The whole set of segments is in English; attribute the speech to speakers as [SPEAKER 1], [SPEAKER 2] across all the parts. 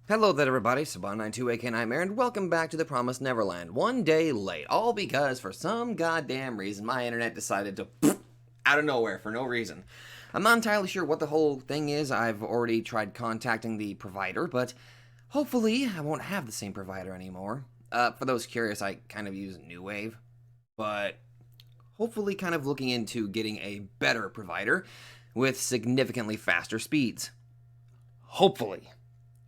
[SPEAKER 1] Hello there everybody, Saban92 aka Nightmare, and welcome back to the Promised Neverland. One day late, all because for some goddamn reason my internet decided to out of nowhere for no reason. I'm not entirely sure what the whole thing is. I've already tried contacting the provider, but hopefully I won't have the same provider anymore. For those curious, I kind of use New Wave, but hopefully kind of looking into getting a better provider with significantly faster speeds. Hopefully.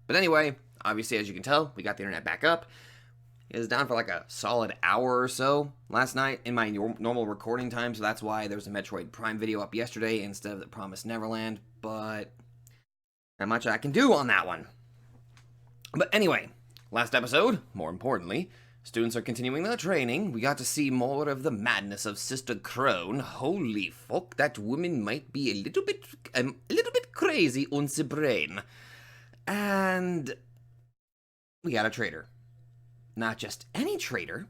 [SPEAKER 1] But anyway, obviously, as you can tell, we got the internet back up. It was down for like a solid hour or so last night in my normal recording time, so that's why there was a Metroid Prime video up yesterday instead of the Promised Neverland, but not much I can do on that one. But anyway, last episode, more importantly, students are continuing their training. We got to see more of the madness of Sister Crone. Holy fuck, that woman might be a little bit crazy on the brain. And we got a traitor. Not just any traitor.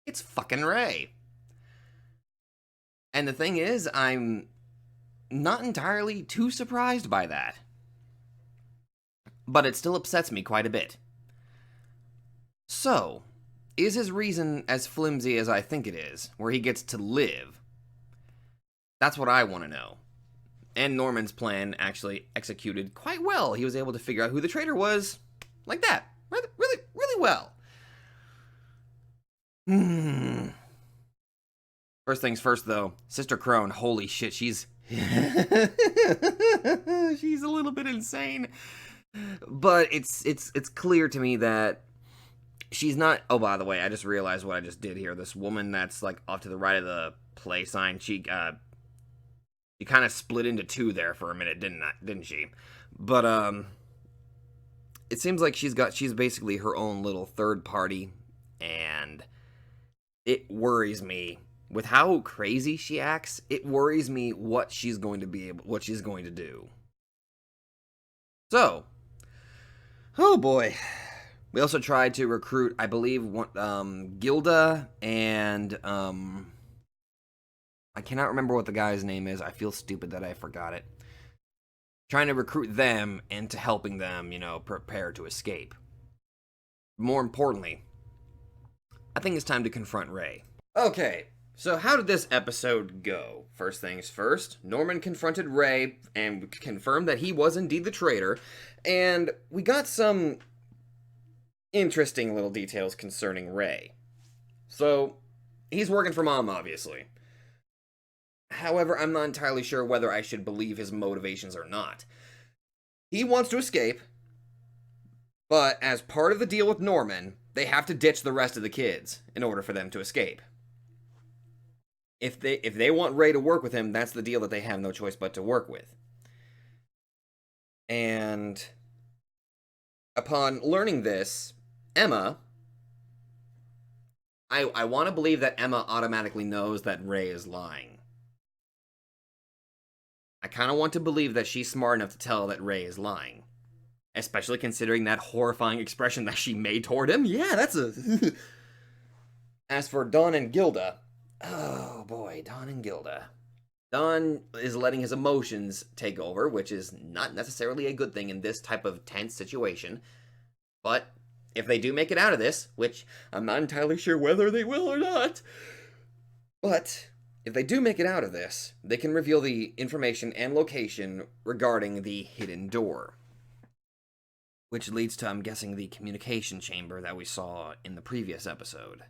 [SPEAKER 1] It's fucking Ray. And the thing is, I'm not entirely too surprised by that. But it still upsets me quite a bit. So, is his reason as flimsy as I think it is, where he gets to live? That's what I want to know. And Norman's plan actually executed quite well. He was able to figure out who the traitor was like that. Really well. First things first, though. Sister Crone, holy shit, she's... she's a little bit insane. But it's clear to me that she's not... Oh, by the way, I just realized what I just did here. This woman that's, like, off to the right of the play sign, she kind of split into two there for a minute, didn't she? But, it seems like she's basically her own little third party, and it worries me. With how crazy she acts, it worries me what she's going to do. So, oh boy. We also tried to recruit, I believe, Gilda and, I cannot remember what the guy's name is. I feel stupid that I forgot it. Trying to recruit them into helping them, prepare to escape. More importantly, I think it's time to confront Ray. Okay, so how did this episode go? First things first, Norman confronted Ray and confirmed that he was indeed the traitor, and we got some interesting little details concerning Ray. So, he's working for Mom, obviously. However, I'm not entirely sure whether I should believe his motivations or not. He wants to escape, but as part of the deal with Norman, they have to ditch the rest of the kids in order for them to escape. If they want Ray to work with him, that's the deal that they have no choice but to work with. And upon learning this, Emma... I want to believe that Emma automatically knows that Ray is lying. I kind of want to believe that she's smart enough to tell that Ray is lying. Especially considering that horrifying expression that she made toward him. Yeah, that's a... As for Don and Gilda... Oh boy, Don and Gilda. Don is letting his emotions take over, which is not necessarily a good thing in this type of tense situation. But if they do make it out of this, which I'm not entirely sure whether they will or not... But... if they do make it out of this, they can reveal the information and location regarding the hidden door. Which leads to, I'm guessing, the communication chamber that we saw in the previous episode.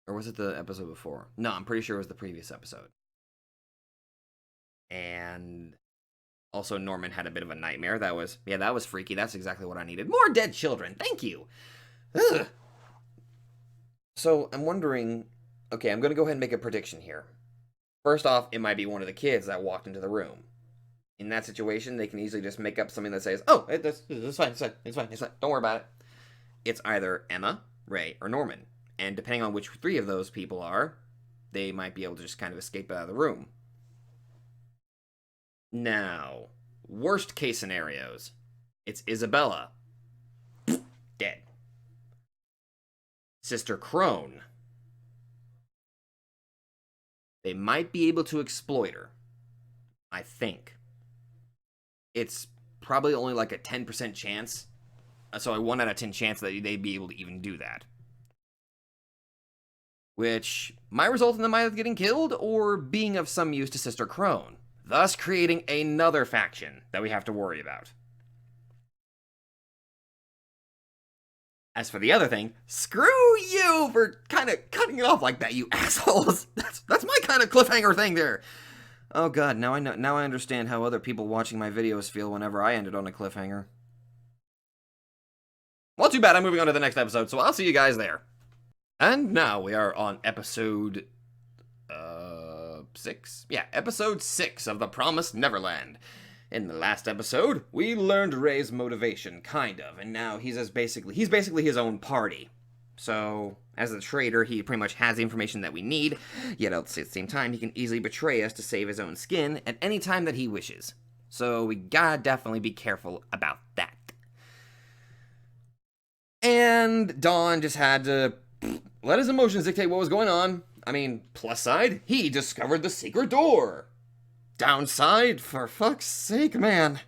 [SPEAKER 1] Or was it the episode before? No, I'm pretty sure it was the previous episode. And also Norman had a bit of a nightmare. That was freaky. That's exactly what I needed. More dead children. Thank you. Ugh. So, I'm wondering... Okay, I'm going to go ahead and make a prediction here. First off, it might be one of the kids that walked into the room. In that situation, they can easily just make up something that says, oh, it's fine, don't worry about it. It's either Emma, Ray, or Norman. And depending on which three of those people are, they might be able to just kind of escape out of the room. Now, worst case scenarios. It's Isabella. Dead. Sister Crone. They might be able to exploit her. I think. It's probably only like a 10% chance. So a 1 out of 10 chance that they'd be able to even do that. Which might result in them either getting killed or being of some use to Sister Crone, thus creating another faction that we have to worry about. As for the other thing, screw you for kind of cutting it off like that, you assholes. That's my kind of cliffhanger thing there. Oh god, now I understand how other people watching my videos feel whenever I ended on a cliffhanger. Well, too bad, I'm moving on to the next episode, so I'll see you guys there. And now we are on episode 6? Yeah, episode 6 of The Promised Neverland. In the last episode, we learned Ray's motivation, kind of, and now he's basically his own party. So, as a traitor, he pretty much has the information that we need, yet at the same time, he can easily betray us to save his own skin at any time that he wishes. So, we gotta definitely be careful about that. And Dawn just had to let his emotions dictate what was going on. I mean, plus side, he discovered the secret door. Downside, for fuck's sake, man.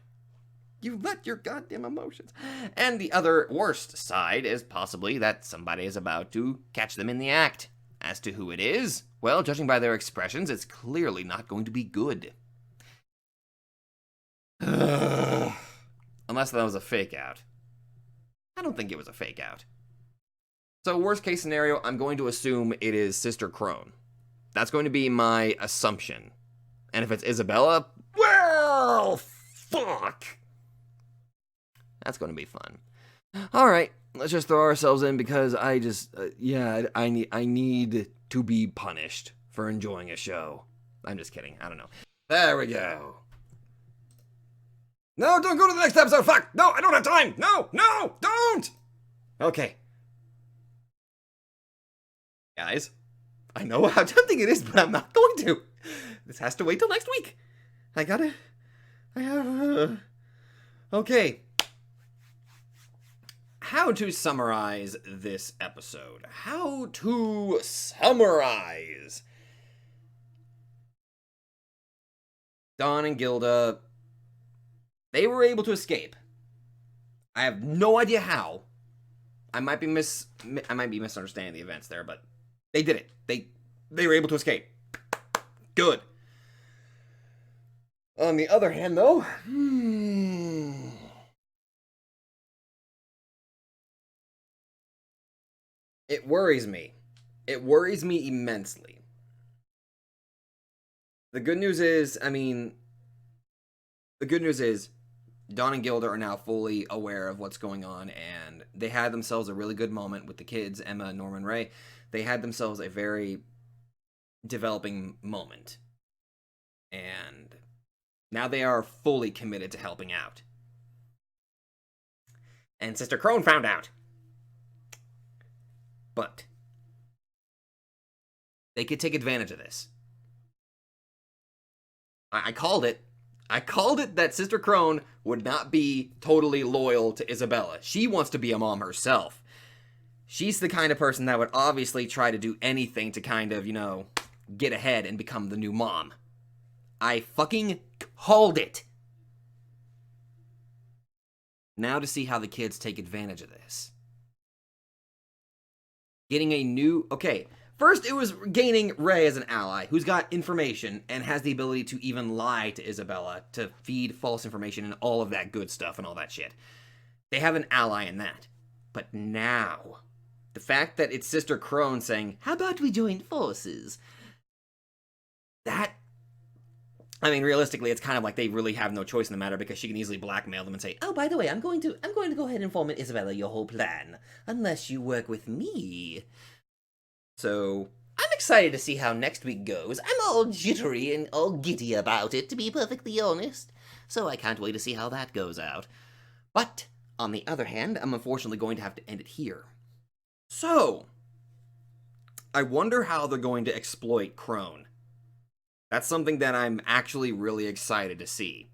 [SPEAKER 1] You let your goddamn emotions. And the other worst side is possibly that somebody is about to catch them in the act. As to who it is, well, judging by their expressions, it's clearly not going to be good. Unless that was a fake out. I don't think it was a fake out. So worst case scenario, I'm going to assume it is Sister Crone. That's going to be my assumption. And if it's Isabella, well, fuck. That's going to be fun. All right, let's just throw ourselves in because I just, I need to be punished for enjoying a show. I'm just kidding. I don't know. There we go. No, don't go to the next episode. Fuck. No, I don't have time. No, don't. Okay. Guys, I know how tempting it is, but I'm not going to. This has to wait till next week. Okay. How to summarize this episode? How to summarize? Dawn and Gilda, they were able to escape. I have no idea how. I might be misunderstanding the events there, but they did it. They were able to escape. Good. On the other hand, though, it worries me. It worries me immensely. The good news is, Dawn and Gilda are now fully aware of what's going on, and they had themselves a really good moment with the kids, Emma, Norman, Ray. They had themselves a very developing moment. And now they are fully committed to helping out. And Sister Crone found out. But they could take advantage of this. I called it. I called it that Sister Crone would not be totally loyal to Isabella. She wants to be a mom herself. She's the kind of person that would obviously try to do anything to kind of, get ahead and become the new mom. I fucking called it. Now to see how the kids take advantage of this. First it was gaining Ray as an ally, who's got information and has the ability to even lie to Isabella, to feed false information and all of that good stuff and all that shit. They have an ally in that. But now, the fact that it's Sister Crone saying, how about we join forces? Realistically, it's kind of like they really have no choice in the matter because she can easily blackmail them and say, oh, by the way, I'm going to go ahead and inform Isabella your whole plan, unless you work with me. So, I'm excited to see how next week goes. I'm all jittery and all giddy about it, to be perfectly honest. So I can't wait to see how that goes out. But, on the other hand, I'm unfortunately going to have to end it here. So, I wonder how they're going to exploit Crone. That's something that I'm actually really excited to see.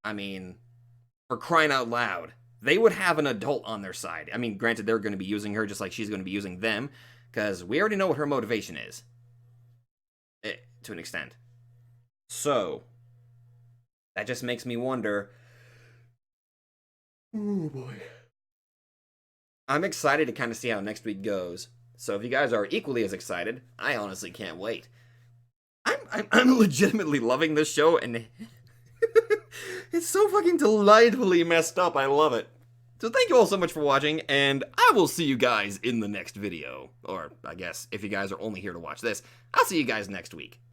[SPEAKER 1] For crying out loud, they would have an adult on their side. Granted, they're going to be using her just like she's going to be using them, because we already know what her motivation is. To an extent. So, that just makes me wonder, Oh boy. I'm excited to kind of see how next week goes. So if you guys are equally as excited, I honestly can't wait. I'm legitimately loving this show, and it's so fucking delightfully messed up. I love it. So thank you all so much for watching, and I will see you guys in the next video. Or, I guess, if you guys are only here to watch this, I'll see you guys next week.